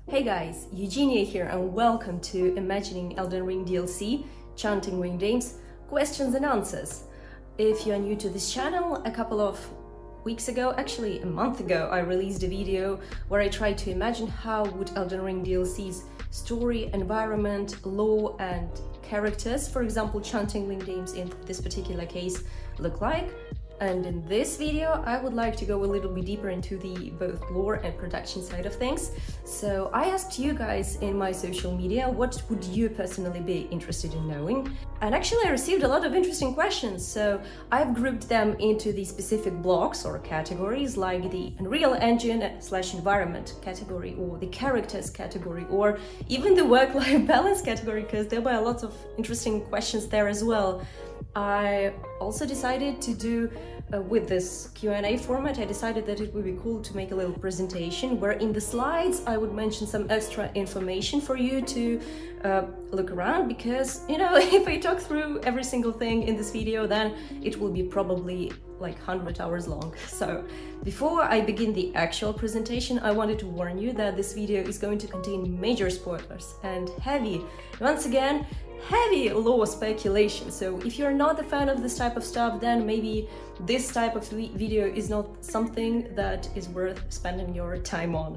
Hey guys, Eugenia here and welcome to Imagining Elden Ring DLC, Chanting Wing Games, Questions and Answers. If you are new to this channel, a couple of weeks ago, actually a month ago, I released a video where I tried to imagine how would Elden Ring DLC's story, environment, lore and characters, for example Chanting Wing Games in this particular case, look like. And in this video, I would like to go a little bit deeper into the both lore and production side of things. So I asked you guys in my social media, what would you personally be interested in knowing? And actually I received a lot of interesting questions, so I've grouped them into the specific blocks or categories, like the Unreal Engine / environment category, or the characters category, or even the work-life balance category, because there were lots of interesting questions there as well. I also decided to do, with this Q&A format, I decided that it would be cool to make a little presentation where in the slides I would mention some extra information for you to look around, because, you know, if I talk through every single thing in this video, then it will be probably like 100 hours long. So before I begin the actual presentation, I wanted to warn you that this video is going to contain major spoilers and once again, heavy lore speculation. So if you're not a fan of this type of stuff, then maybe this type of video is not something that is worth spending your time on.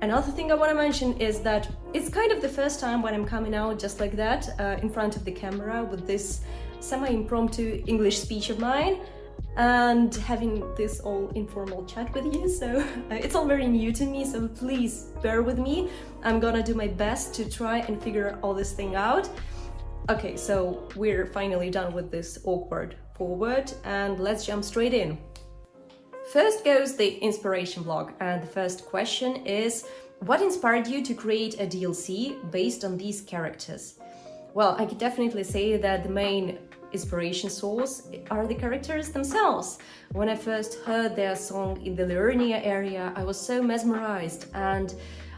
Another thing I want to mention is that it's kind of the first time when I'm coming out just like that in front of the camera with this semi-impromptu English speech of mine and having this all informal chat with you, so it's all very new to me, so please bear with me. I'm gonna do my best to try and figure all this thing out. Okay, so we're finally done with this awkward forward and let's jump straight in. First goes the inspiration block, and the first question is, what inspired you to create a DLC based on these characters? Well, I could definitely say that the main inspiration source are the characters themselves. When I first heard their song in the Liurnia area, I was so mesmerized and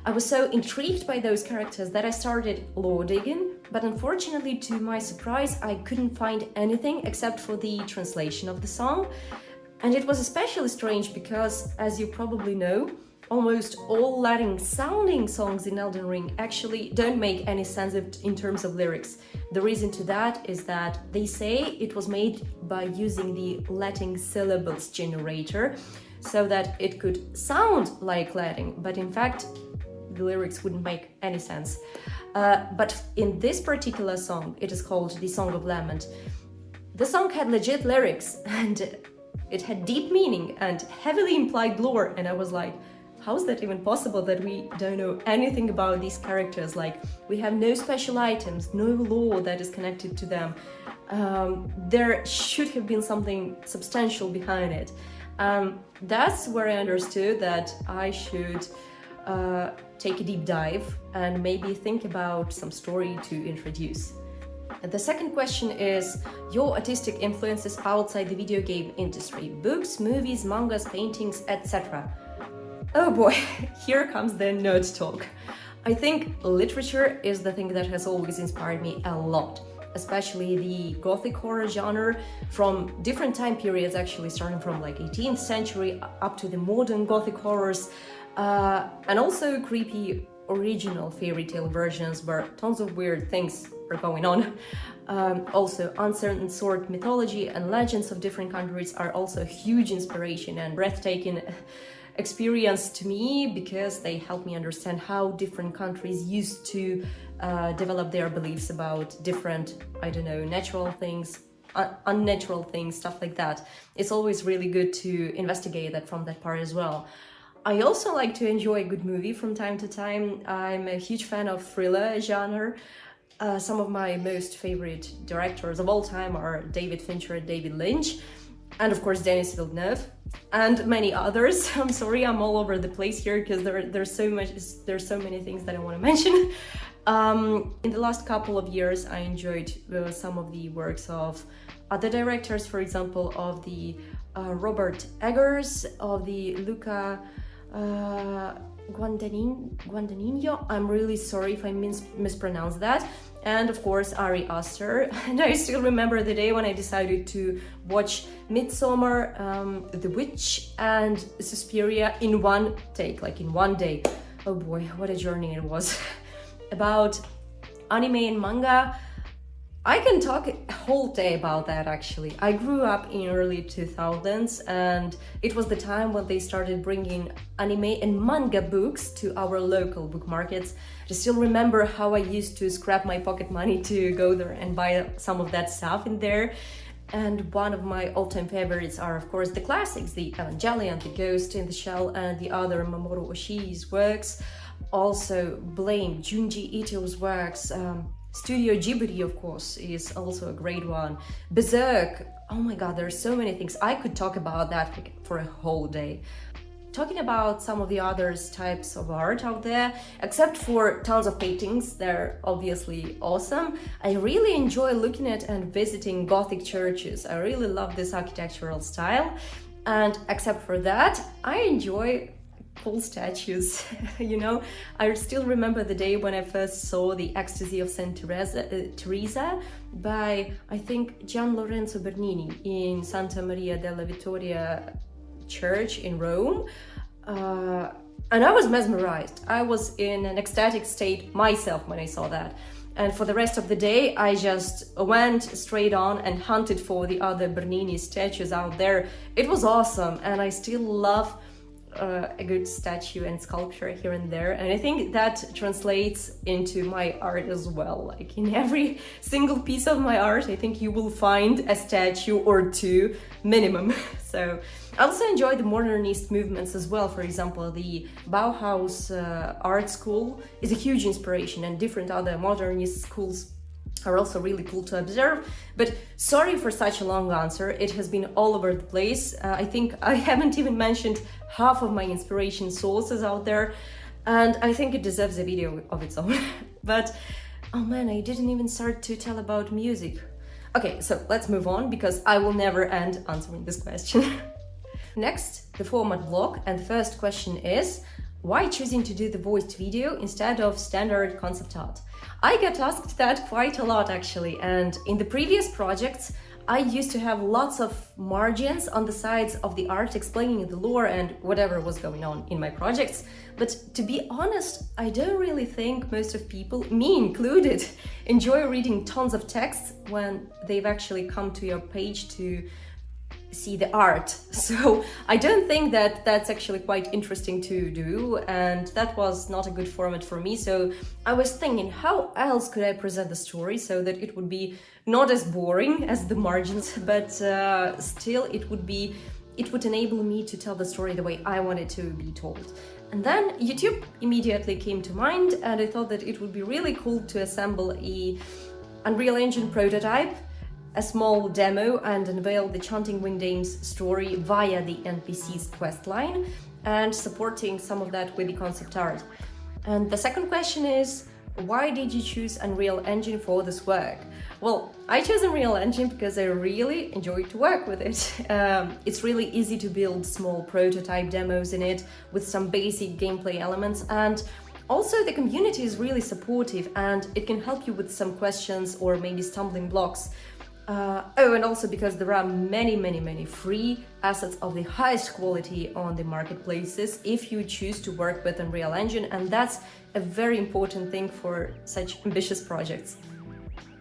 I was so intrigued by those characters that I started lore digging, but unfortunately, to my surprise, I couldn't find anything except for the translation of the song. And it was especially strange because, as you probably know, almost all Latin sounding songs in Elden Ring actually don't make any sense in terms of lyrics. The reason to that is that they say it was made by using the Latin syllables generator so that it could sound like Latin, but in fact the lyrics wouldn't make any sense. But in this particular song, it is called the Song of Lament, the song had legit lyrics and it had deep meaning and heavily implied lore, and I was like, how is that even possible that we don't know anything about these characters? Like, we have no special items, no lore that is connected to them. There should have been something substantial behind it. That's where I understood that I should take a deep dive and maybe think about some story to introduce. And the second question is your artistic influences outside the video game industry: books, movies, mangas, paintings, etc. Oh boy, here comes the nerd talk. I think literature is the thing that has always inspired me a lot, especially the gothic horror genre from different time periods, actually starting from like 18th century up to the modern gothic horrors, and also creepy original fairy tale versions where tons of weird things are going on. Also, uncertain sword mythology and legends of different countries are also a huge inspiration and breathtaking experience to me, because they help me understand how different countries used to develop their beliefs about different, I don't know, natural things, unnatural things, stuff like that. It's always really good to investigate that from that part as well. I also like to enjoy a good movie from time to time. I'm a huge fan of thriller genre. Some of my most favorite directors of all time are David Fincher and David Lynch, and of course Denis Villeneuve, and many others. I'm sorry, I'm all over the place here because there's so many things that I want to mention. In the last couple of years, I enjoyed some of the works of other directors, for example, of the Robert Eggers, of the Luca Guadagnino. I'm really sorry if I mispronounced that. And of course Ari Aster. And I still remember the day when I decided to watch Midsommar, The Witch and Suspiria in one take, like in one day. Oh boy, what a journey it was. About anime and manga, I can talk a whole day about that actually. I grew up in early 2000s and it was the time when they started bringing anime and manga books to our local book markets. I still remember how I used to scrap my pocket money to go there and buy some of that stuff in there. And one of my all-time favorites are, of course, the classics, the Evangelion, the Ghost in the Shell, and the other Mamoru Oshii's works. Also, Blame, Junji Ito's works. Studio Ghibli, of course, is also a great one. Berserk, oh my god, there are so many things. I could talk about that for a whole day. Talking about some of the other types of art out there, except for tons of paintings, they're obviously awesome. I really enjoy looking at and visiting Gothic churches. I really love this architectural style. And except for that, I enjoy cool statues. You know, I still remember the day when I first saw the Ecstasy of Saint Teresa by, I think, Gian Lorenzo Bernini in Santa Maria della Vittoria church in Rome. And I was mesmerized. I was in an ecstatic state myself when I saw that. And for the rest of the day, I just went straight on and hunted for the other Bernini statues out there. It was awesome, and I still love a good statue and sculpture here and there, and I think that translates into my art as well. Like in every single piece of my art, I think you will find a statue or two minimum. So I also enjoy the modernist movements as well. For example, the Bauhaus art school is a huge inspiration, and different other modernist schools are also really cool to observe. But sorry for such a long answer, it has been all over the place. I think I haven't even mentioned half of my inspiration sources out there, and I think it deserves a video of its own. But oh man, I didn't even start to tell about music. Okay, so let's move on because I will never end answering this question. Next, the format block, and the first question is, why choosing to do the voiced video instead of standard concept art? I get asked that quite a lot actually, and in the previous projects I used to have lots of margins on the sides of the art explaining the lore and whatever was going on in my projects. But to be honest, I don't really think most of people, me included, enjoy reading tons of texts when they've actually come to your page to see the art. So I don't think that that's actually quite interesting to do, and that was not a good format for me. So I was thinking, how else could I present the story so that it would be not as boring as the margins, but still it would enable me to tell the story the way I want it to be told. And then YouTube immediately came to mind, and I thought that it would be really cool to assemble a Unreal Engine prototype, a small demo, and unveil the Chanting Wingdame's story via the NPC's questline, and supporting some of that with the concept art. And the second question is, why did you choose Unreal Engine for this work? Well, I chose Unreal Engine because I really enjoyed to work with it. It's really easy to build small prototype demos in it with some basic gameplay elements, and also the community is really supportive and it can help you with some questions or maybe stumbling blocks. And also because there are many free assets of the highest quality on the marketplaces if you choose to work with Unreal Engine, and that's a very important thing for such ambitious projects.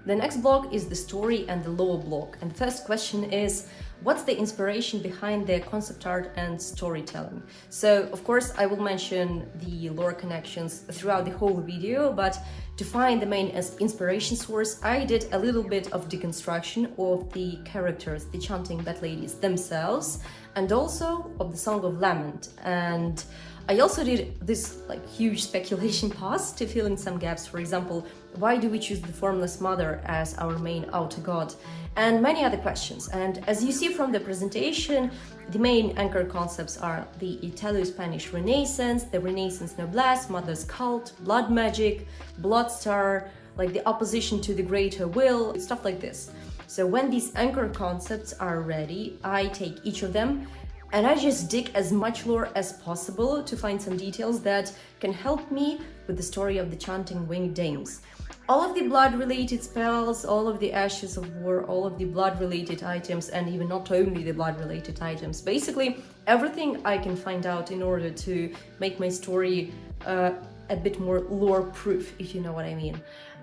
The next block is the story and the lore block, and the first question is, what's the inspiration behind the concept art and storytelling? So of course I will mention the lore connections throughout the whole video, but to find the main inspiration source, I did a little bit of deconstruction of the characters, the chanting bat ladies themselves, and also of the Song of Lament. And I also did this huge speculation pass to fill in some gaps. For example, why do we choose the Formless Mother as our main outer god? And many other questions. And as you see from the presentation, the main anchor concepts are the Italo-Spanish Renaissance, the Renaissance noblesse, mother's cult, blood magic, blood star, like the opposition to the greater will, stuff like this. So when these anchor concepts are ready, I take each of them and I just dig as much lore as possible to find some details that can help me with the story of the Chanting Winged Dames. All of the blood-related spells, all of the Ashes of War, all of the blood-related items, and even not only the blood-related items. Basically, everything I can find out in order to make my story a bit more lore proof, if you know what I mean.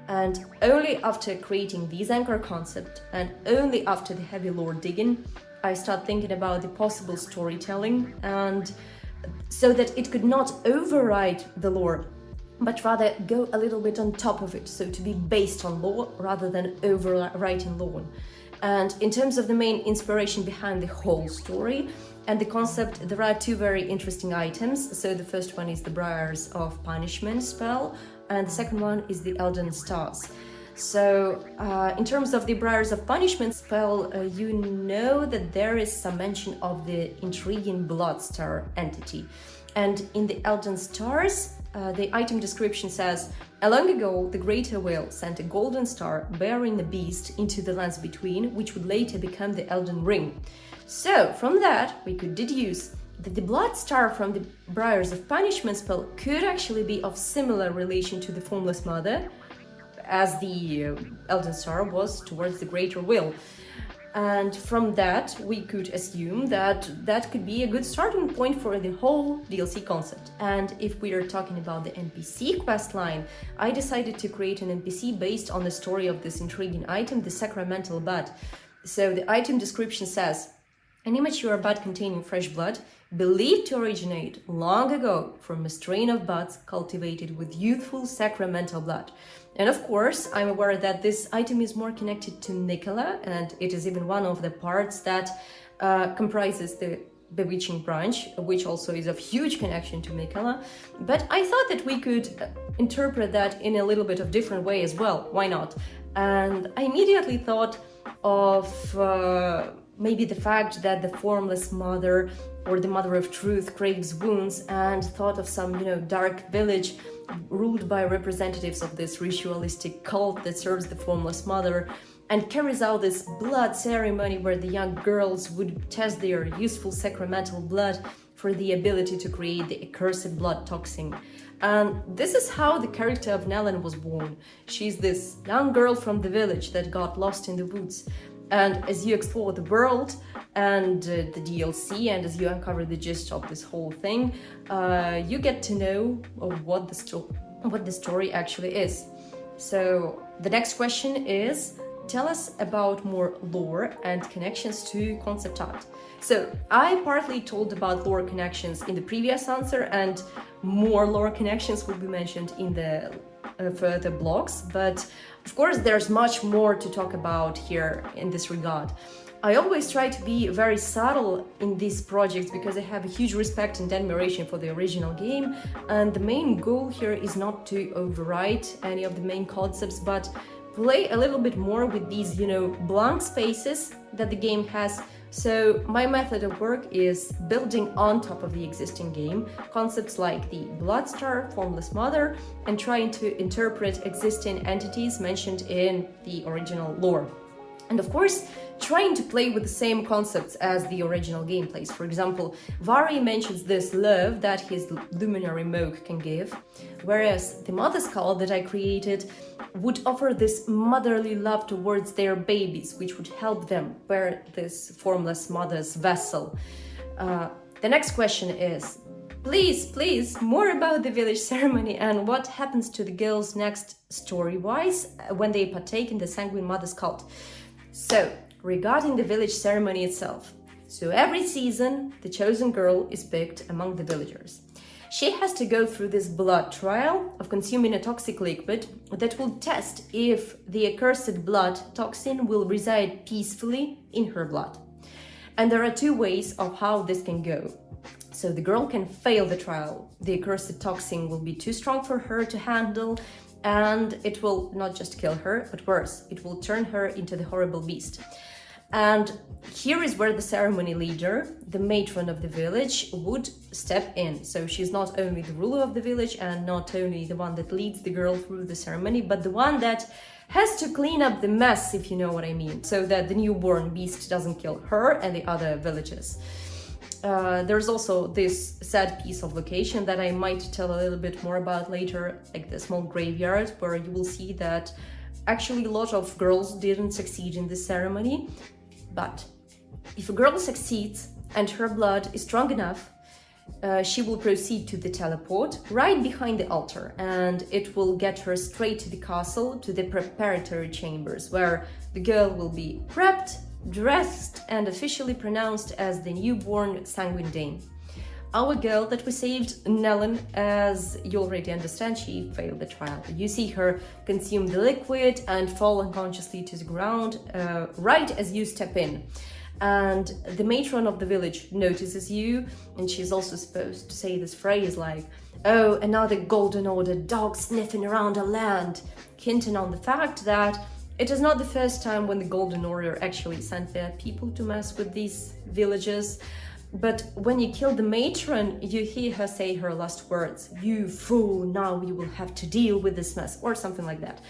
And only after creating this anchor concept, and only after the heavy lore digging, I start thinking about the possible storytelling, and so that it could not override the lore, but rather go a little bit on top of it, so to be based on lore rather than overwriting lore. And in terms of the main inspiration behind the whole story and the concept, there are two very interesting items. So the first one is the Briars of Punishment spell, and the second one is the Elden Stars. So in terms of the Briars of Punishment spell, you know that there is some mention of the intriguing Bloodstar entity. And in the Elden Stars, the item description says, "Long ago, the Greater Whale sent a golden star bearing a beast into the lands between, which would later become the Elden Ring." So, from that, we could deduce that the blood star from the Briars of Punishment spell could actually be of similar relation to the Formless Mother, as the Elden Star was towards the Greater Will. And from that, we could assume that that could be a good starting point for the whole DLC concept. And if we are talking about the NPC questline, I decided to create an NPC based on the story of this intriguing item, the Sacramental Bud. So the item description says, "An immature bud containing fresh blood, believed to originate long ago from a strain of buds cultivated with youthful sacramental blood." And of course, I'm aware that this item is more connected to Miquella, and it is even one of the parts that comprises the bewitching branch, which also is of huge connection to Miquella. But I thought that we could interpret that in a little bit of different way as well. Why not? And I immediately thought of maybe the fact that the Formless Mother or the Mother of Truth craves wounds, and thought of some, dark village ruled by representatives of this ritualistic cult that serves the Formless Mother and carries out this blood ceremony where the young girls would test their useful sacramental blood for the ability to create the accursed blood toxin. And this is how the character of Nellen was born. She's this young girl from the village that got lost in the woods. And as you explore the world and the DLC, and as you uncover the gist of this whole thing, you get to know what the story actually is. So the next question is, tell us about more lore and connections to concept art. So I partly told about lore connections in the previous answer, and more lore connections will be mentioned in the further blogs, but of course there's much more to talk about here in this regard. I always try to be very subtle in these projects because I have a huge respect and admiration for the original game, and the main goal here is not to overwrite any of the main concepts, but play a little bit more with these, blank spaces that the game has. So my method of work is building on top of the existing game concepts like the Bloodstar, Formless Mother, and trying to interpret existing entities mentioned in the original lore. And of course, trying to play with the same concepts as the original gameplays. For example, Vari mentions this love that his luminary Moog can give, whereas the Mother Skull that I created would offer this motherly love towards their babies, which would help them bear this Formless Mother's vessel. The next question is, please, more about the village ceremony and what happens to the girls next story-wise when they partake in the Sanguine Mother's cult. So, regarding the village ceremony itself, so every season the chosen girl is picked among the villagers. She has to go through this blood trial of consuming a toxic liquid that will test if the accursed blood toxin will reside peacefully in her blood. And there are two ways of how this can go. So the girl can fail the trial. The accursed toxin will be too strong for her to handle, and it will not just kill her, but worse, it will turn her into the horrible beast. And here is where the ceremony leader, the matron of the village, would step in. So she's not only the ruler of the village and not only the one that leads the girl through the ceremony, but the one that has to clean up the mess, if you know what I mean, so that the newborn beast doesn't kill her and the other villagers. There's also this sad piece of location that I might tell a little bit more about later, like the small graveyard, where you will see that actually a lot of girls didn't succeed in this ceremony. But if a girl succeeds and her blood is strong enough, she will proceed to the teleport right behind the altar, and it will get her straight to the castle, to the preparatory chambers, where the girl will be prepped, dressed, and officially pronounced as the newborn Sanguine Dame. Our girl that we saved, Nellen, as you already understand, she failed the trial. You see her consume the liquid and fall unconsciously to the ground right as you step in. And the matron of the village notices you, and she's also supposed to say this phrase like, "Oh, another Golden Order dog sniffing around our land," hinting on the fact that it is not the first time when the Golden Order actually sent their people to mess with these villages. But when you kill the matron, you hear her say her last words, "You fool, now you will have to deal with this mess," or something like that.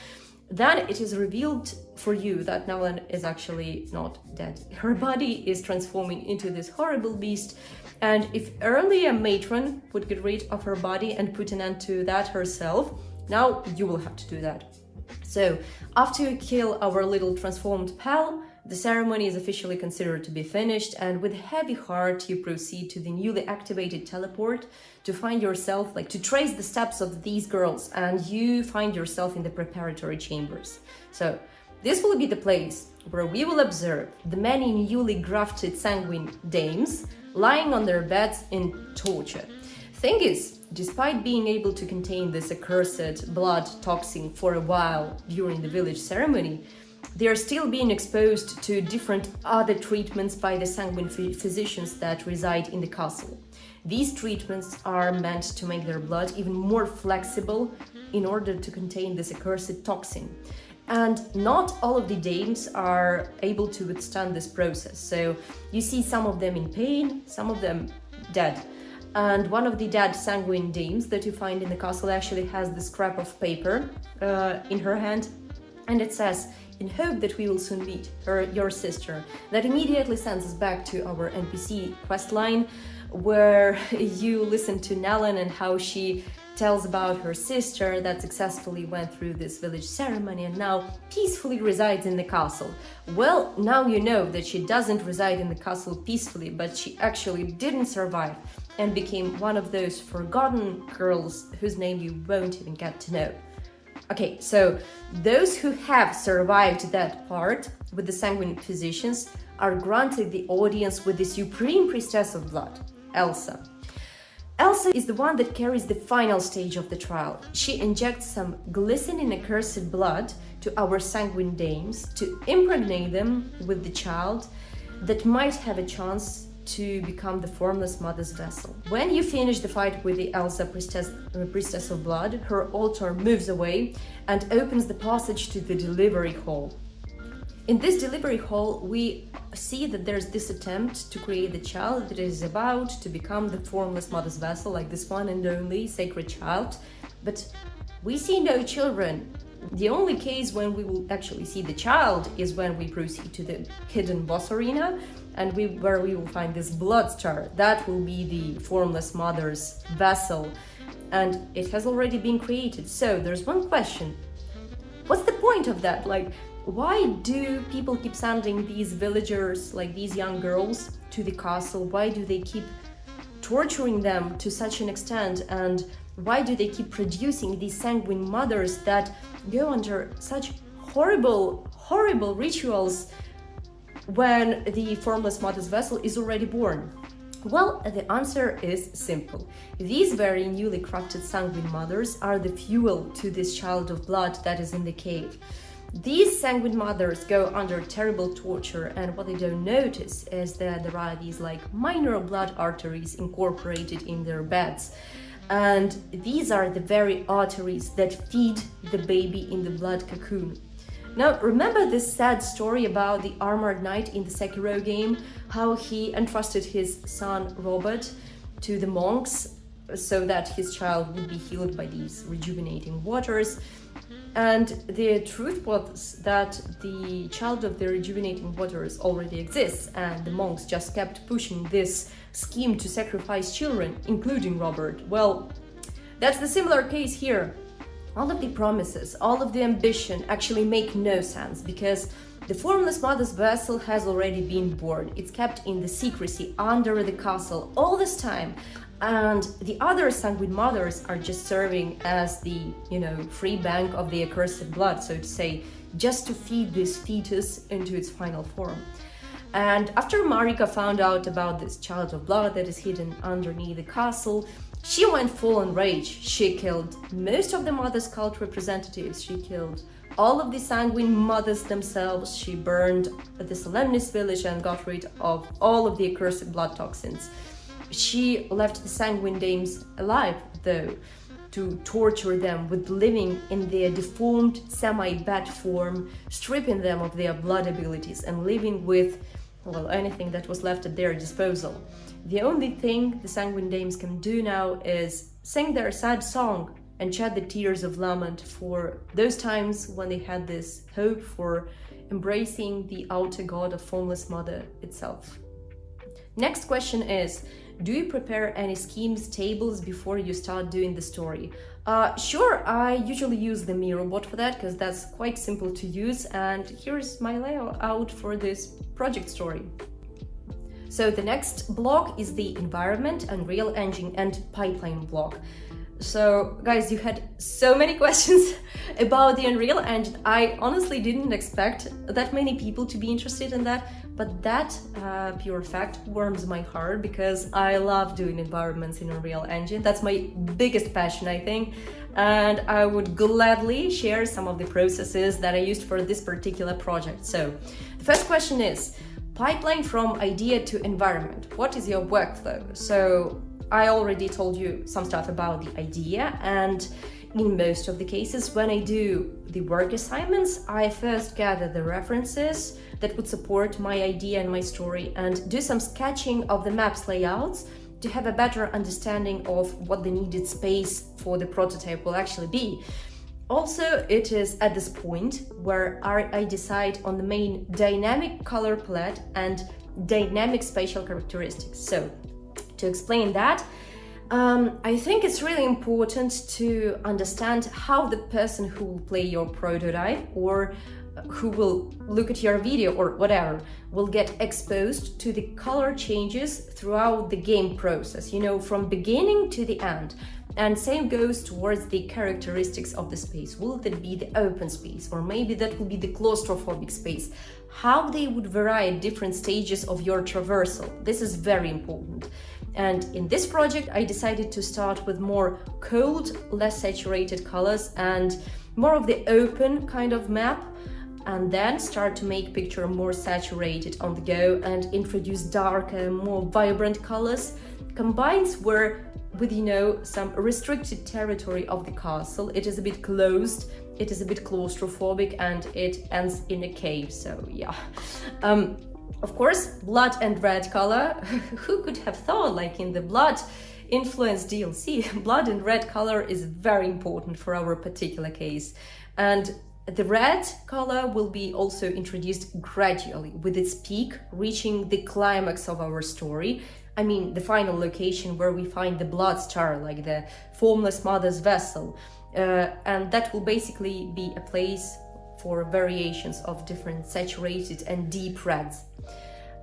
Then it is revealed for you that Nellen is actually not dead. Her body is transforming into this horrible beast, and if earlier matron would get rid of her body and put an end to that herself, now you will have to do that. So, after you kill our little transformed pal, the ceremony is officially considered to be finished, and with a heavy heart you proceed to the newly activated teleport to find yourself, to trace the steps of these girls, and you find yourself in the preparatory chambers. So, this will be the place where we will observe the many newly grafted Sanguine dames lying on their beds in torture. Thing is, despite being able to contain this accursed blood toxin for a while during the village ceremony, they are still being exposed to different other treatments by the Sanguine physicians that reside in the castle. These treatments are meant to make their blood even more flexible in order to contain this accursed toxin. And not all of the dames are able to withstand this process. So you see some of them in pain, some of them dead. And one of the dead Sanguine dames that you find in the castle actually has this scrap of paper in her hand, and it says, "In hope that we will soon meet your sister." That immediately sends us back to our NPC questline, where you listen to Nellen and how she tells about her sister that successfully went through this village ceremony and now peacefully resides in the castle. Well, now you know that she doesn't reside in the castle peacefully, but she actually didn't survive and became one of those forgotten girls whose name you won't even get to know. Okay, so those who have survived that part with the Sanguine physicians are granted the audience with the supreme priestess of blood, Elsa. Elsa is the one that carries the final stage of the trial. She injects some glistening accursed blood to our Sanguine dames to impregnate them with the child that might have a chance to become the formless mother's vessel. When you finish the fight with the Elsa priestess of blood, her altar moves away and opens the passage to the delivery hall. In this delivery hall, we see that there's this attempt to create the child that is about to become the formless mother's vessel, like this one and only sacred child. But we see no children. The only case when we will actually see the child is when we proceed to the hidden boss arena, and where we will find this blood star. That will be the formless mother's vessel, and it has already been created. So there's one question. What's the point of that? Why do people keep sending these villagers, these young girls, to the castle? Why do they keep torturing them to such an extent? And why do they keep producing these Sanguine mothers that go under such horrible rituals when the formless mother's vessel is already born? Well, the answer is simple. These very newly crafted Sanguine mothers are the fuel to this child of blood that is in the cave. These Sanguine mothers go under terrible torture, and what they don't notice is that there are these minor blood arteries incorporated in their beds. And these are the very arteries that feed the baby in the blood cocoon. Now, remember this sad story about the armored knight in the Sekiro game, how he entrusted his son Robert to the monks so that his child would be healed by these rejuvenating waters? And the truth was that the child of the rejuvenating waters already exists, and the monks just kept pushing this scheme to sacrifice children, including Robert. Well, that's the similar case here. All of the promises, all of the ambition actually make no sense, because the formless mother's vessel has already been born. It's kept in the secrecy under the castle all this time, And the other sanguine mothers are just serving as the, free bank of the accursed blood, so to say, just to feed this fetus into its final form. And after Marika found out about this child of blood that is hidden underneath the castle, she went full on rage. She killed most of the mother's cult representatives. She killed all of the sanguine mothers themselves. She burned the Solemnis village and got rid of all of the accursed blood toxins. She left the sanguine dames alive, though, to torture them with living in their deformed semi-bat form, stripping them of their blood abilities and living with, anything that was left at their disposal. The only thing the sanguine dames can do now is sing their sad song and shed the tears of lament for those times when they had this hope for embracing the outer god of formless mother itself. Next question is, do you prepare any schemes, tables before you start doing the story? Sure, I usually use the Miro bot for that because that's quite simple to use, and here's my layout for this project story. So the next block is the environment, Unreal Engine and pipeline block. So guys, you had so many questions about the Unreal Engine. I honestly didn't expect that many people to be interested in that, but that pure fact warms my heart because I love doing environments in Unreal Engine. That's my biggest passion, I think, and I would gladly share some of the processes that I used for this particular project. So the first question is, pipeline from idea to environment. What is your workflow? So I already told you some stuff about the idea, and in most of the cases when I do the work assignments, I first gather the references that would support my idea and my story and do some sketching of the map's layouts to have a better understanding of what the needed space for the prototype will actually be. Also, it is at this point where I decide on the main dynamic color palette and dynamic spatial characteristics. So, to explain that, I think it's really important to understand how the person who will play your prototype or who will look at your video or whatever will get exposed to the color changes throughout the game process, from beginning to the end. And same goes towards the characteristics of the space. Will that be the open space, or maybe that will be the claustrophobic space? How they would vary at different stages of your traversal. This is very important. And in this project, I decided to start with more cold, less saturated colors and more of the open kind of map, and then start to make picture more saturated on the go and introduce darker, more vibrant colors. Combines where with, some restricted territory of the castle. It is a bit closed, it is a bit claustrophobic, and it ends in a cave, so yeah. Of course, blood and red color. Who could have thought, like in the blood influenced DLC, blood and red color is very important for our particular case. And the red color will be also introduced gradually, with its peak reaching the climax of our story. I mean, the final location where we find the blood star, like the formless mother's vessel. And that will basically be a place for variations of different saturated and deep reds.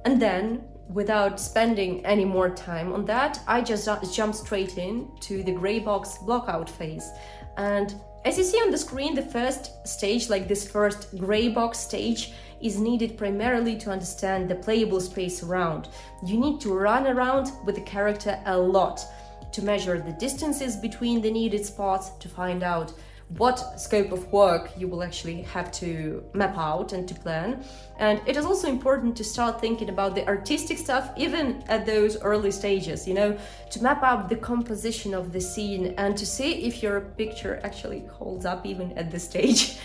And then, without spending any more time on that, I just jump straight in to the gray box blockout phase. And as you see on the screen, the first stage, like this first gray box stage, is needed primarily to understand the playable space around. You need to run around with the character a lot to measure the distances between the needed spots, to find out what scope of work you will actually have to map out and to plan. And it is also important to start thinking about the artistic stuff even at those early stages, to map out the composition of the scene and to see if your picture actually holds up even at this stage.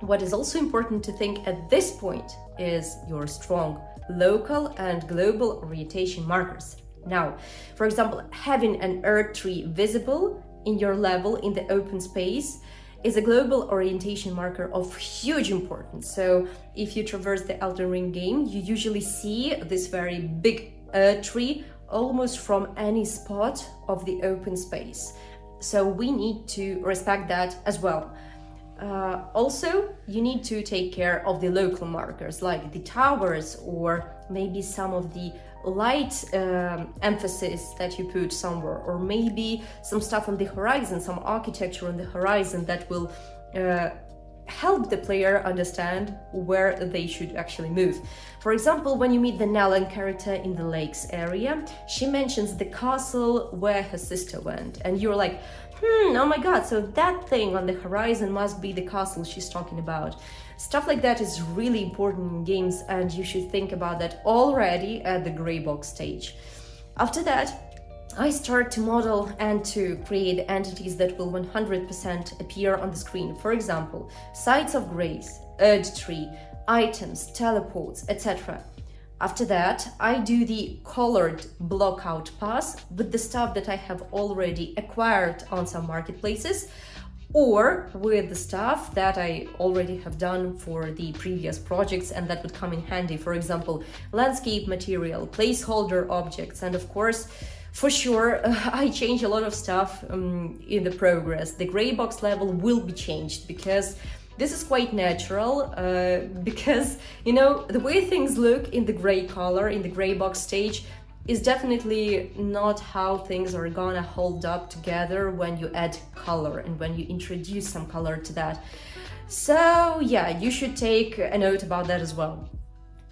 What is also important to think at this point is your strong local and global orientation markers. Now, for example, having an earth tree visible in your level in the open space is a global orientation marker of huge importance. So if you traverse the Elden Ring game, you usually see this very big tree almost from any spot of the open space. So we need to respect that as well. Also, you need to take care of the local markers like the towers or maybe some of the light emphasis that you put somewhere, or maybe some stuff on the horizon, some architecture on the horizon that will help the player understand where they should actually move. For example, when you meet the Nalan character in the lakes area, she mentions the castle where her sister went, and you're like, oh my god, so that thing on the horizon must be the castle she's talking about. Stuff like that is really important in games, and you should think about that already at the gray box stage. After that, I start to model and to create entities that will 100% appear on the screen. For example, sites of grace, Erd tree, items, teleports, etc. After that, I do the colored blockout pass with the stuff that I have already acquired on some marketplaces, or with the stuff that I already have done for the previous projects and that would come in handy. For example, landscape material, placeholder objects, and of course, for sure, I change a lot of stuff in the progress. The gray box level will be changed because this is quite natural, because, you know, the way things look in the gray color, in the gray box stage, is definitely not how things are gonna hold up together when you add color and when you introduce some color to that. So yeah, you should take a note about that as well.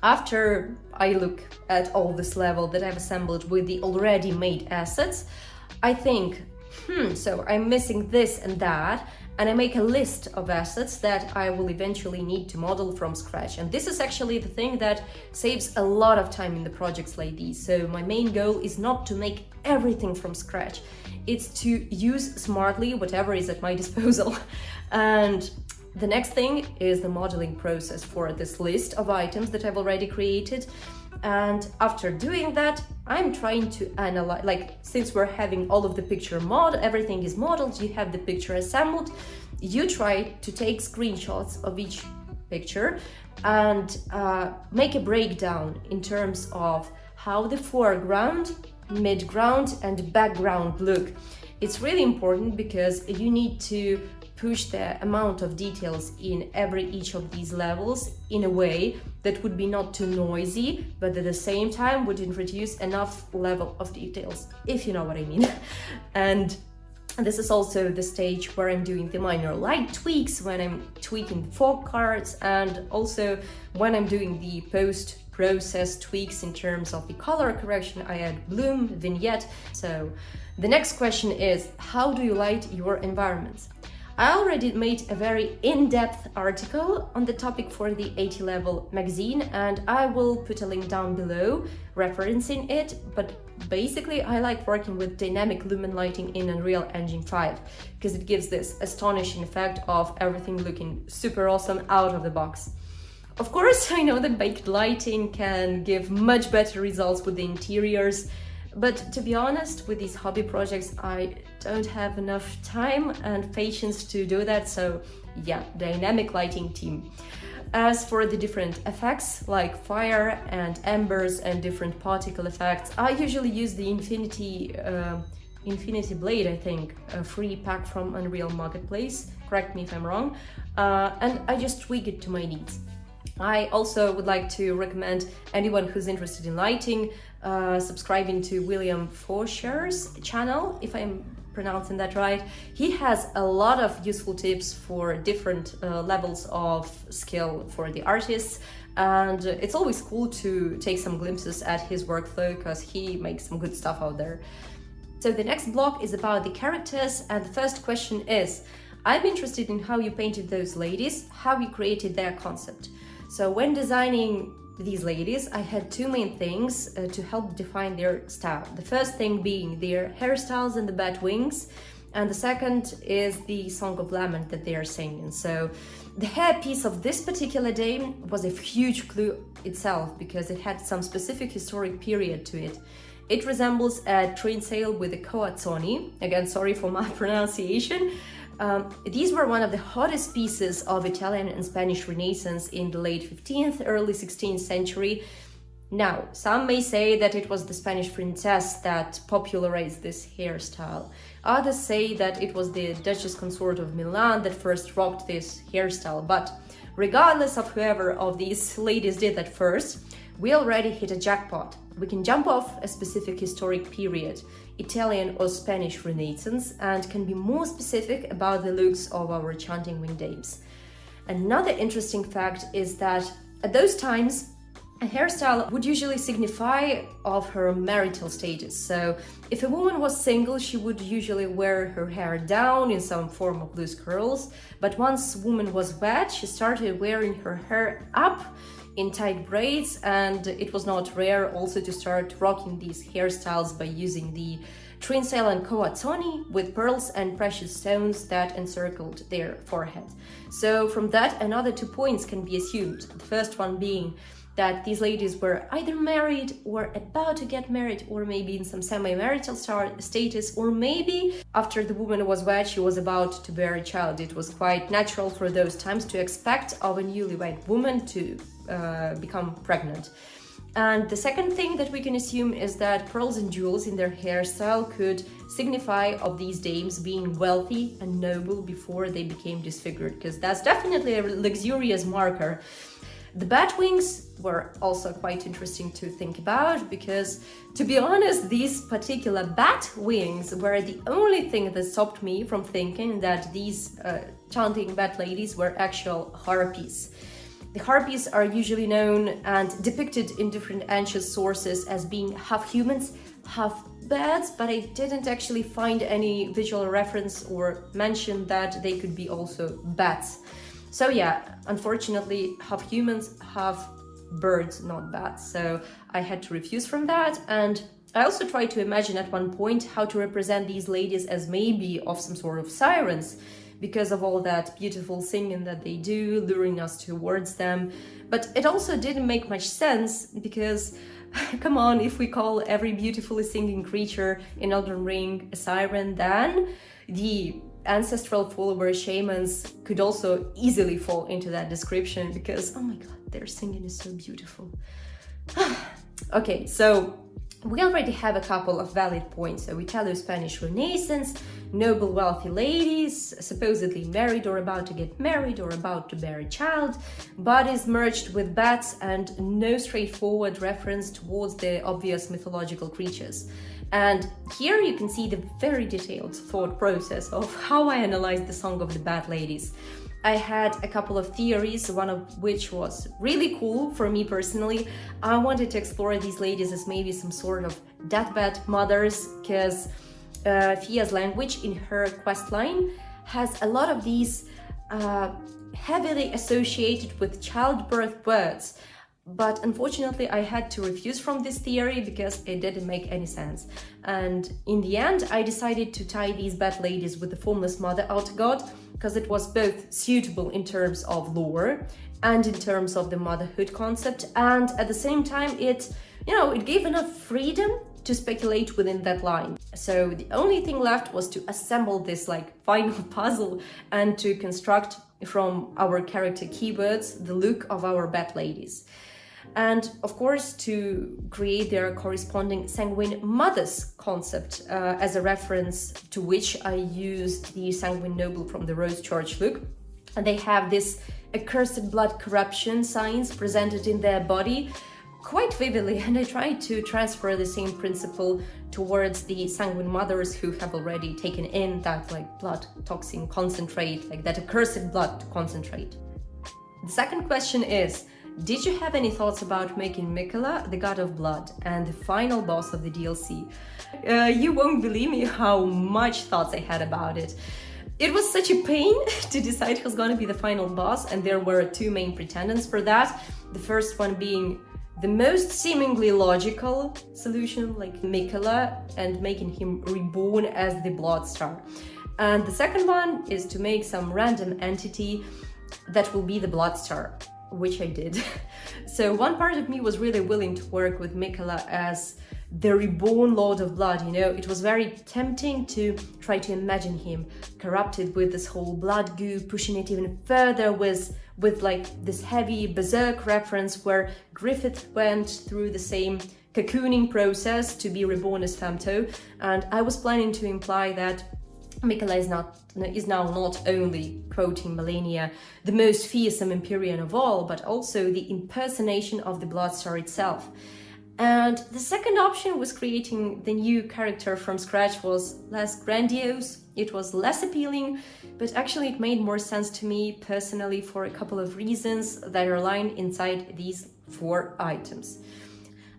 After I look at all this level that I've assembled with the already made assets, I think, so I'm missing this and that, and I make a list of assets that I will eventually need to model from scratch. And this is actually the thing that saves a lot of time in the projects like these. So my main goal is not to make everything from scratch. It's to use smartly whatever is at my disposal. And the next thing is the modeling process for this list of items that I've already created. And after doing that, I'm trying to analyze, like, since we're having all of the picture everything is modeled, you have the picture assembled, you try to take screenshots of each picture and make a breakdown in terms of how the foreground, midground, and background look. It's really important because you need to push the amount of details in each of these levels in a way that would be not too noisy, but at the same time would introduce enough level of details, if you know what I mean. And this is also the stage where I'm doing the minor light tweaks, when I'm tweaking fog cards, and also when I'm doing the post-process tweaks in terms of the color correction. I add bloom, vignette. So the next question is, how do you light your environments? I already made a very in-depth article on the topic for the 80 level magazine, and I will put a link down below referencing it. But basically I like working with dynamic lumen lighting in Unreal Engine 5 because it gives this astonishing effect of everything looking super awesome out of the box. Of course, I know that baked lighting can give much better results with the interiors, but to be honest, with these hobby projects, I don't have enough time and patience to do that. So yeah, dynamic lighting team. As for the different effects like fire and embers and different particle effects, I usually use the Infinity Blade, I think, a free pack from Unreal Marketplace. Correct me if I'm wrong. And I just tweak it to my needs. I also would like to recommend anyone who's interested in lighting subscribing to William Forscher's channel, if I'm pronouncing that right. He has a lot of useful tips for different levels of skill for the artists, and it's always cool to take some glimpses at his workflow because he makes some good stuff out there. So the next block is about the characters, and the first question is, I'm interested in how you painted those ladies, how you created their concept. So when designing these ladies, I had two main things to help define their style. The first thing being their hairstyles and the bat wings, and the second is the Song of Lament that they are singing. So the hairpiece of this particular day was a huge clue itself because it had some specific historic period to it. It resembles a train sail with a coazzoni. Again, sorry for my pronunciation. These were one of the hottest pieces of Italian and Spanish Renaissance in the late 15th, early 16th century. Now, some may say that it was the Spanish princess that popularized this hairstyle. Others say that it was the Duchess Consort of Milan that first rocked this hairstyle. But regardless of whoever of these ladies did that first, we already hit a jackpot. We can jump off a specific historic period, Italian or Spanish Renaissance, and can be more specific about the looks of our Chanting winged apes. Another interesting fact is that at those times, a hairstyle would usually signify of her marital status. So if a woman was single, she would usually wear her hair down in some form of loose curls. But once a woman was wed, she started wearing her hair up in tight braids, and it was not rare also to start rocking these hairstyles by using the trincel and coatoni with pearls and precious stones that encircled their forehead. So from that, another 2 points can be assumed. The first one being that these ladies were either married or about to get married, or maybe in some semi-marital status, or maybe after the woman was wed, she was about to bear a child. It was quite natural for those times to expect of a newlywed woman to become pregnant. And the second thing that we can assume is that pearls and jewels in their hairstyle could signify of these dames being wealthy and noble before they became disfigured, because that's definitely a luxurious marker. The bat wings were also quite interesting to think about because, to be honest, these particular bat wings were the only thing that stopped me from thinking that these chanting bat ladies were actual harpies. The harpies are usually known and depicted in different ancient sources as being half humans, half bats, but I didn't actually find any visual reference or mention that they could be also bats. So yeah, unfortunately, half humans, half birds, not bats. So I had to refuse from that. And I also tried to imagine at one point how to represent these ladies as maybe of some sort of sirens, because of all that beautiful singing that they do, luring us towards them. But it also didn't make much sense because, come on, if we call every beautifully singing creature in Elden Ring a siren, then the ancestral follower shamans could also easily fall into that description because, oh my god, their singing is so beautiful. Okay, so we already have a couple of valid points. So Italo-Spanish Renaissance, noble wealthy ladies, supposedly married or about to get married or about to bear a child, bodies merged with bats, and no straightforward reference towards the obvious mythological creatures. And here you can see the very detailed thought process of how I analyzed the Song of the Bat Ladies. I had a couple of theories, one of which was really cool for me personally. I wanted to explore these ladies as maybe some sort of deathbed mothers, because Fia's language in her questline has a lot of these heavily associated with childbirth words. But unfortunately, I had to refuse from this theory because it didn't make any sense. And in the end, I decided to tie these bat ladies with the formless mother outer god, because it was both suitable in terms of lore and in terms of the motherhood concept. And at the same time, it gave enough freedom to speculate within that line. So the only thing left was to assemble this final puzzle and to construct from our character keywords the look of our bat ladies. And of course, to create their corresponding Sanguine mothers concept, as a reference to which I used the Sanguine noble from the Rose Church look. And they have this accursed blood corruption signs presented in their body quite vividly, and I tried to transfer the same principle towards the Sanguine mothers who have already taken in that blood toxin concentrate, that accursed blood concentrate. The second question is, did you have any thoughts about making Miquella the god of blood and the final boss of the DLC? You won't believe me how much thoughts I had about it. It was such a pain to decide who's gonna be the final boss, and there were two main pretenders for that. The first one being the most seemingly logical solution, like Miquella, and making him reborn as the Bloodstar. And the second one is to make some random entity that will be the Bloodstar, which I did. So one part of me was really willing to work with Miquella as the reborn Lord of Blood, it was very tempting to try to imagine him corrupted with this whole blood goo, pushing it even further with this heavy berserk reference where Griffith went through the same cocooning process to be reborn as Femto, and I was planning to imply that Miquella is now not only, quoting Melania, the most fearsome Empyrean of all, but also the impersonation of the Bloodstar itself. And the second option was creating the new character from scratch was less grandiose, it was less appealing, but actually it made more sense to me personally for a couple of reasons that are lined inside these 4 items.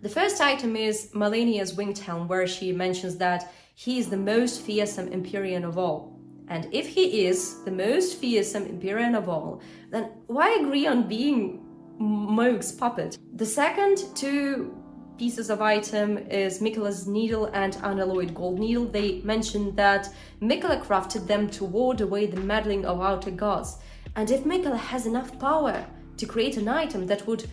The first item is Malenia's winged helm, where she mentions that he is the most fearsome Empyrean of all. And if he is the most fearsome Empyrean of all, then why agree on being Moog's puppet? The second 2 pieces of item is Miquella's needle and unalloyed gold needle. They mentioned that Miquella crafted them to ward away the meddling of outer gods. And if Miquella has enough power to create an item that would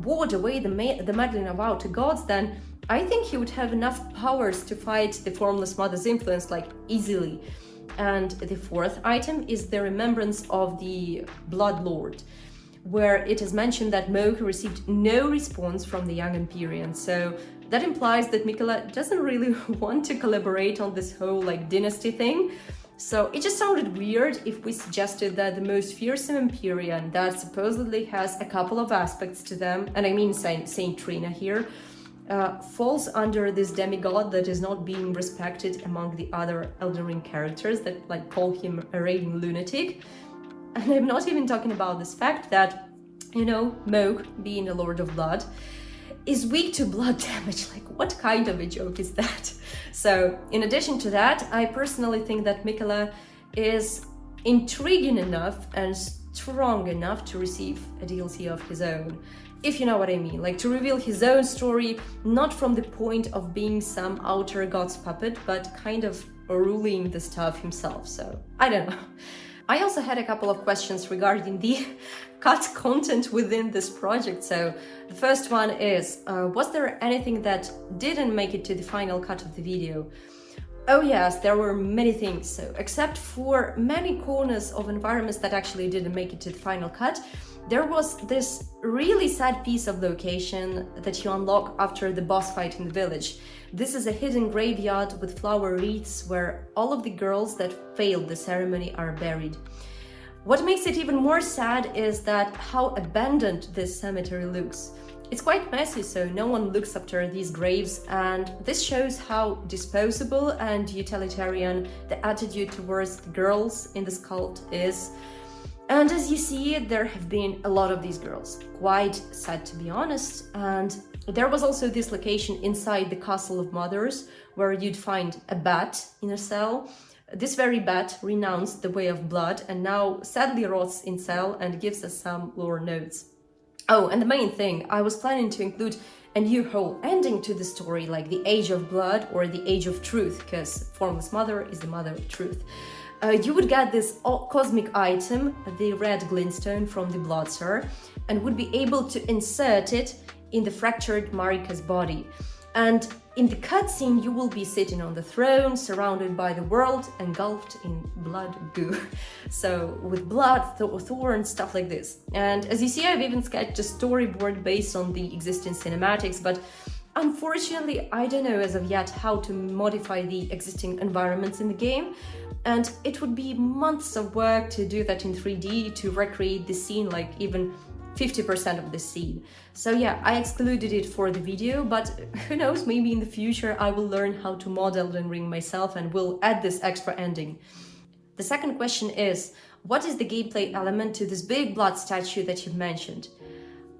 ward away the meddling of outer gods, then I think he would have enough powers to fight the Formless Mother's influence, like, easily. And the fourth item is the remembrance of the Blood Lord, where it is mentioned that Moog received no response from the young Empyrean. So that implies that Miquella doesn't really want to collaborate on this whole like dynasty thing. So it just sounded weird if we suggested that the most fearsome Empyrean that supposedly has a couple of aspects to them, and I mean Saint Trina here, falls under this demigod that is not being respected among the other Elden Ring characters that like call him a raving lunatic. And I'm not even talking about this fact that, you know, Moog, being the Lord of Blood, is weak to blood damage. Like, what kind of a joke is that? So, in addition to that, I personally think that Miquella is intriguing enough and strong enough to receive a DLC of his own. If you know what I mean, like to reveal his own story, not from the point of being some outer god's puppet, but kind of ruling the stuff himself. So, I don't know. I also had a couple of questions regarding the cut content within this project. So the first one is, was there anything that didn't make it to the final cut of the video? Oh yes, there were many things. So except for many corners of environments that actually didn't make it to the final cut, there was this really sad piece of location that you unlock after the boss fight in the village. This is a hidden graveyard with flower wreaths where all of the girls that failed the ceremony are buried. What makes it even more sad is that how abandoned this cemetery looks. It's quite messy, so no one looks after these graves, and this shows how disposable and utilitarian the attitude towards the girls in this cult is. And as you see, there have been a lot of these girls. Quite sad, to be honest. And there was also this location inside the Castle of Mothers where you'd find a bat in a cell. This very bat renounced the way of blood and now sadly rots in cell and gives us some lore notes. Oh, and the main thing, I was planning to include a new whole ending to the story, like the Age of Blood or the Age of Truth, because Formless Mother is the mother of truth. You would get this cosmic item, the red glintstone from the Bloodseer, and would be able to insert it in the fractured Marika's body. And in the cutscene, you will be sitting on the throne, surrounded by the world, engulfed in blood goo. So with blood, thorns, stuff like this. And as you see, I've even sketched a storyboard based on the existing cinematics, but unfortunately, I don't know as of yet how to modify the existing environments in the game. And it would be months of work to do that in 3D, to recreate the scene, like even 50% of the scene. So yeah, I excluded it for the video, but who knows, maybe in the future I will learn how to mod Elden Ring myself and will add this extra ending. The second question is, what is the gameplay element to this big blood statue that you've mentioned?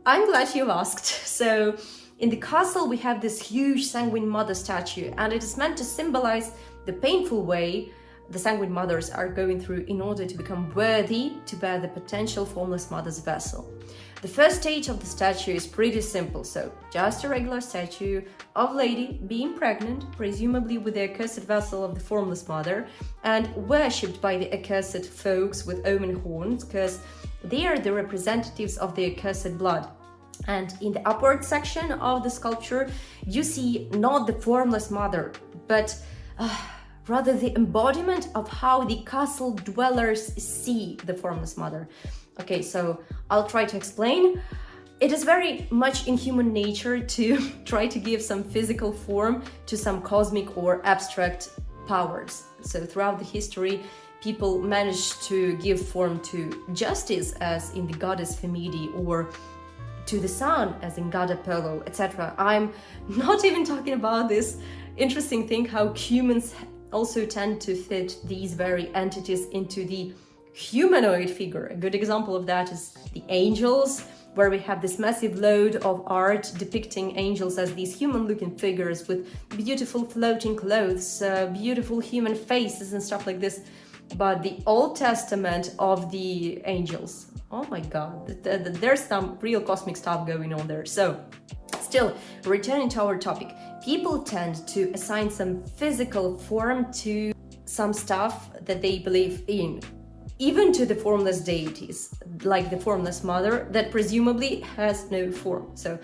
I'm glad you asked. So in the castle we have this huge Sanguine mother statue, and it is meant to symbolize the painful way the Sanguine mothers are going through in order to become worthy to bear the potential Formless Mother's vessel. The first stage of the statue is pretty simple, so just a regular statue of lady being pregnant, presumably with the accursed vessel of the Formless Mother, and worshipped by the accursed folks with omen horns, because they are the representatives of the accursed blood. And in the upward section of the sculpture, you see not the Formless Mother, but rather the embodiment of how the castle dwellers see the Formless Mother. Okay, so I'll try to explain. It is very much in human nature to try to give some physical form to some cosmic or abstract powers. So throughout the history, people managed to give form to justice, as in the goddess Fanmade, or to the sun, as in God Apollo, etc. I'm not even talking about this interesting thing how humans also tend to fit these very entities into the humanoid figure. A good example of that is the angels, where we have this massive load of art depicting angels as these human-looking figures with beautiful floating clothes, beautiful human faces and stuff like this. But the Old Testament of the angels, oh my god, there's some real cosmic stuff going on there. So, still, returning to our topic, people tend to assign some physical form to some stuff that they believe in, even to the formless deities, like the formless mother that presumably has no form. So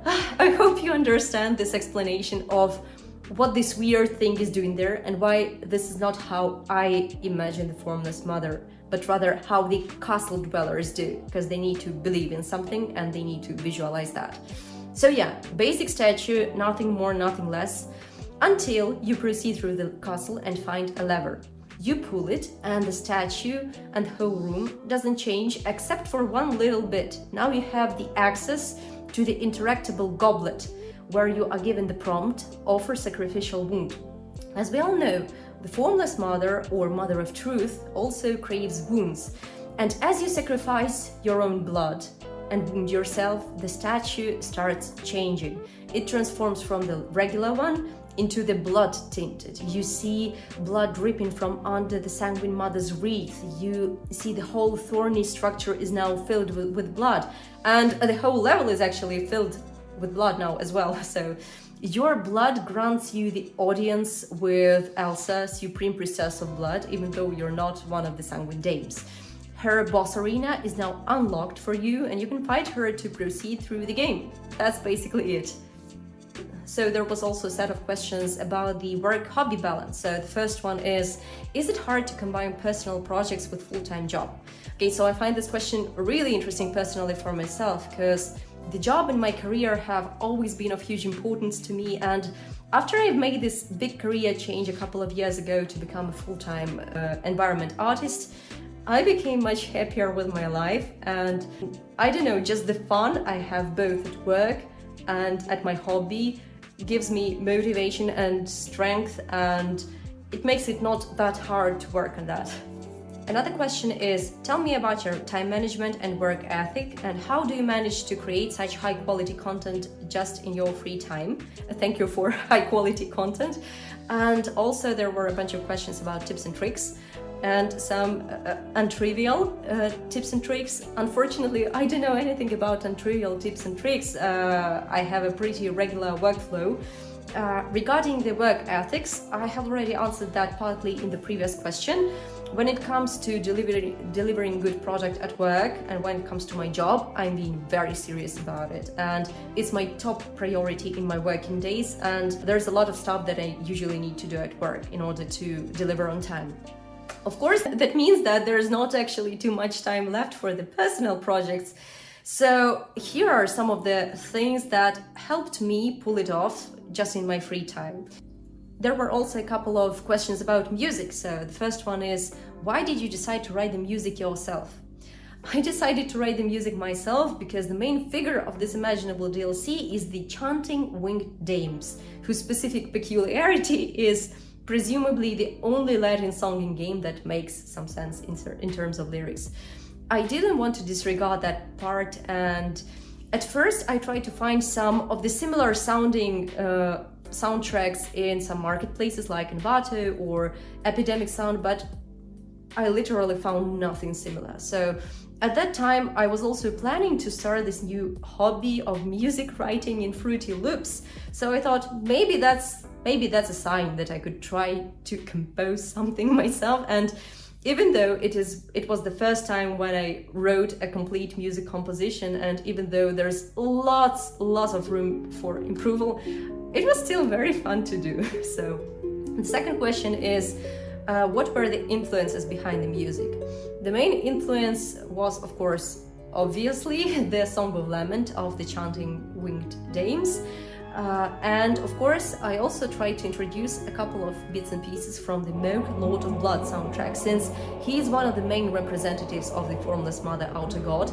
I hope you understand this explanation of what this weird thing is doing there and why this is not how I imagine the formless mother, but rather how the castle dwellers do, because they need to believe in something and they need to visualize that. So yeah, basic statue, nothing more, nothing less, until you proceed through the castle and find a lever. You pull it and the statue and the whole room doesn't change except for one little bit. Now you have the access to the interactable goblet, where you are given the prompt, offer sacrificial wound. As we all know, the formless mother or mother of truth also craves wounds. And as you sacrifice your own blood and wound yourself, the statue starts changing. It transforms from the regular one into the blood tinted. You see blood dripping from under the Sanguine mother's wreath. You see the whole thorny structure is now filled with blood, and the whole level is actually filled with blood now as well. So your blood grants you the audience with Elsa, Supreme Priestess of Blood, even though you're not one of the Sanguine dames. Her boss arena is now unlocked for you and you can fight her to proceed through the game. That's basically it. So there was also a set of questions about the work-hobby balance. So the first one is it hard to combine personal projects with full-time job? Okay, so I find this question really interesting personally for myself, because the job and my career have always been of huge importance to me, and after I've made this big career change a couple of years ago to become a full-time environment artist, I became much happier with my life, and I don't know, just the fun I have both at work and at my hobby gives me motivation and strength, and it makes it not that hard to work on that. Another question is, tell me about your time management and work ethic, and how do you manage to create such high quality content just in your free time? Thank you for high quality content. And also there were a bunch of questions about tips and tricks, and some untrivial tips and tricks. Unfortunately, I don't know anything about untrivial tips and tricks. I have a pretty regular workflow. Regarding the work ethics, I have already answered that partly in the previous question. When it comes to delivering good product at work, and when it comes to my job, I'm being very serious about it, and it's my top priority in my working days, and there's a lot of stuff that I usually need to do at work in order to deliver on time. Of course, that means that there's not actually too much time left for the personal projects. So here are some of the things that helped me pull it off just in my free time. There were also a couple of questions about music. So the first one is, why did you decide to write the music yourself? I decided to write the music myself because the main figure of this imaginable DLC is the Chanting winged dames, whose specific peculiarity is presumably the only Latin song in game that makes some sense in terms of lyrics. I didn't want to disregard that part, and at first I tried to find some of the similar sounding soundtracks in some marketplaces like Envato or Epidemic Sound, but I literally found nothing similar. So at that time I was also planning to start this new hobby of music writing in Fruity Loops, so I thought maybe that's a sign that I could try to compose something myself. And even though it was the first time when I wrote a complete music composition, and even though there's lots of room for improvement, it was still very fun to do. So the second question is, what were the influences behind the music? The main influence was, of course, obviously the Song of Lament of the Chanting Winged Dames. And of course, I also tried to introduce a couple of bits and pieces from the Monk Lord of Blood soundtrack, since he is one of the main representatives of the Formless Mother Outer God.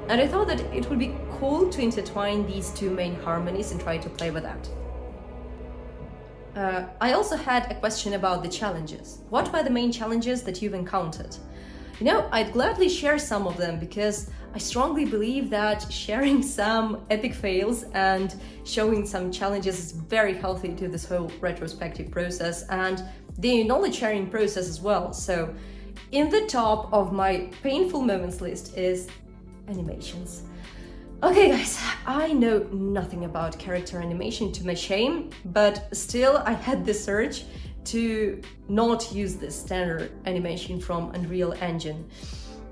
And I thought that it would be cool to intertwine these two main harmonies and try to play with that. I also had a question about the challenges. What were the main challenges that you've encountered? You know, I'd gladly share some of them because I strongly believe that sharing some epic fails and showing some challenges is very healthy to this whole retrospective process and the knowledge sharing process as well. So in the top of my painful moments list is animations. Okay guys, I know nothing about character animation to my shame, but still I had this urge to not use this standard animation from Unreal Engine.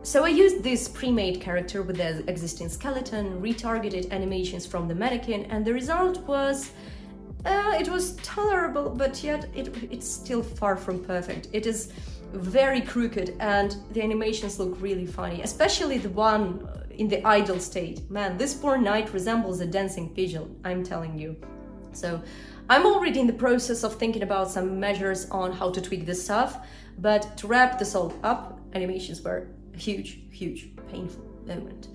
So I used this pre-made character with the existing skeleton, retargeted animations from the mannequin, and the result was it was tolerable, but yet it's still far from perfect. It is very crooked and the animations look really funny, especially the one in the idle state. Man, this poor knight resembles a dancing pigeon, I'm telling you. So I'm already in the process of thinking about some measures on how to tweak this stuff, but to wrap this all up, animations were a huge painful moment.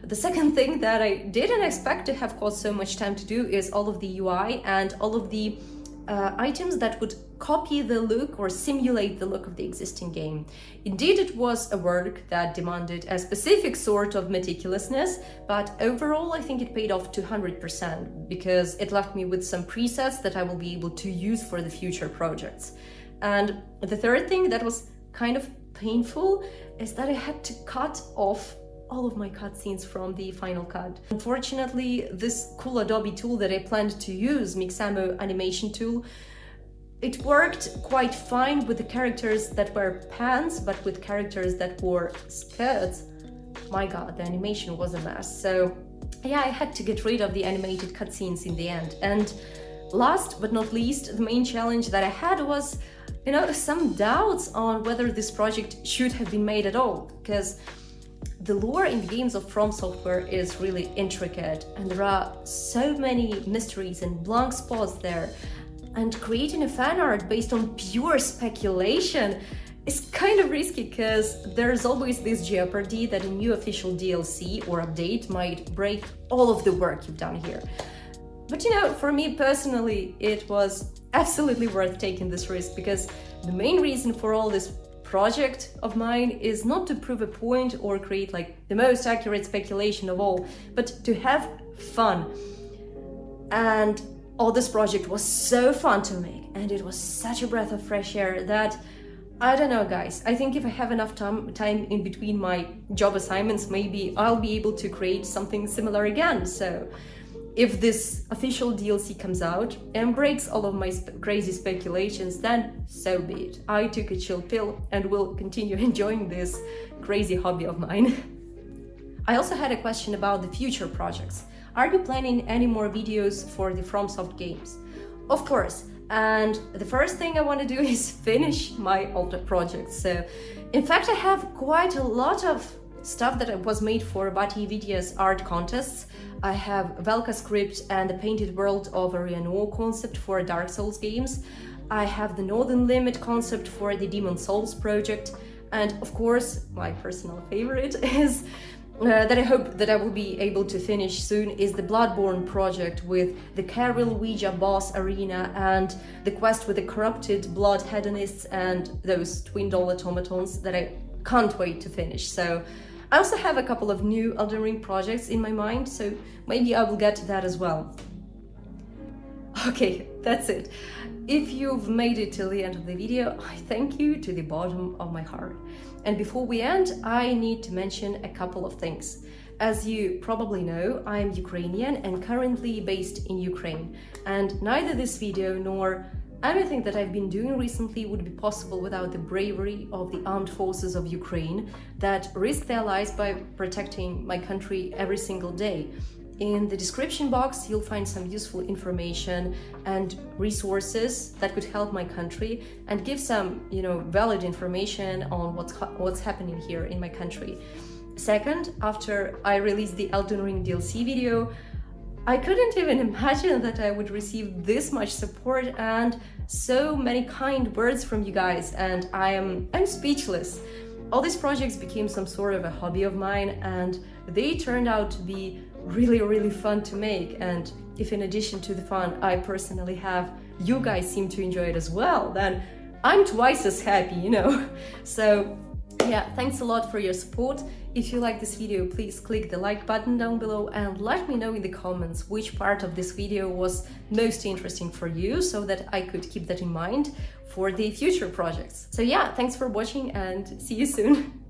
The second thing that I didn't expect to have caused so much time to do is all of the UI and all of the items that would copy the look or simulate the look of the existing game. Indeed, it was a work that demanded a specific sort of meticulousness, but overall I think it paid off 200% because it left me with some presets that I will be able to use for the future projects. And the third thing that was kind of painful is that I had to cut off all of my cutscenes from the final cut. Unfortunately, this cool Adobe tool that I planned to use, Mixamo animation tool, it worked quite fine with the characters that were pants, but with characters that wore skirts, my god, the animation was a mess. So yeah, I had to get rid of the animated cutscenes in the end. And last but not least, the main challenge that I had was, you know, some doubts on whether this project should have been made at all, because the lore in the games of From Software is really intricate and there are so many mysteries and blank spots there, and creating a fan art based on pure speculation is kind of risky because there's always this jeopardy that a new official DLC or update might break all of the work you've done here. But you know, for me personally, it was absolutely worth taking this risk because the main reason for all this project of mine is not to prove a point or create like the most accurate speculation of all, but to have fun. And this project was so fun to make and it was such a breath of fresh air that, I don't know guys, I think if I have enough time in between my job assignments, maybe I'll be able to create something similar again. So if this official DLC comes out and breaks all of my crazy speculations, then so be it. I took a chill pill and will continue enjoying this crazy hobby of mine. I also had a question about the future projects. Are you planning any more videos for the FromSoft games? Of course, and the first thing I want to do is finish my older projects. So, in fact, I have quite a lot of stuff that was made for Vati Vidya's art contests. I have Velka script and the painted world of Ariano concept for Dark Souls games. I have the Northern Limit concept for the Demon Souls project. And of course, my personal favorite is that I hope that I will be able to finish soon is the Bloodborne project with the Caril Ouija boss arena and the quest with the corrupted blood hedonists and those twin doll automatons that I can't wait to finish. So I also have a couple of new Elden Ring projects in my mind, so maybe I will get to that as well. Okay, that's it. If you've made it till the end of the video, I thank you to the bottom of my heart. And before we end, I need to mention a couple of things. As you probably know, I am Ukrainian and currently based in Ukraine. And neither this video nor anything that I've been doing recently would be possible without the bravery of the armed forces of Ukraine that risk their lives by protecting my country every single day. In the description box, you'll find some useful information and resources that could help my country and give some, valid information on what's happening here in my country. Second, after I released the Elden Ring DLC video, I couldn't even imagine that I would receive this much support and so many kind words from you guys, and I'm speechless. All these projects became some sort of a hobby of mine, and they turned out to be really fun to make. And if in addition to the fun I personally have, you guys seem to enjoy it as well, then I'm twice as happy, you know. So yeah, thanks a lot for your support. If you like this video, please click the like button down below and let me know in the comments which part of this video was most interesting for you, so that I could keep that in mind for the future projects. So yeah, thanks for watching and see you soon.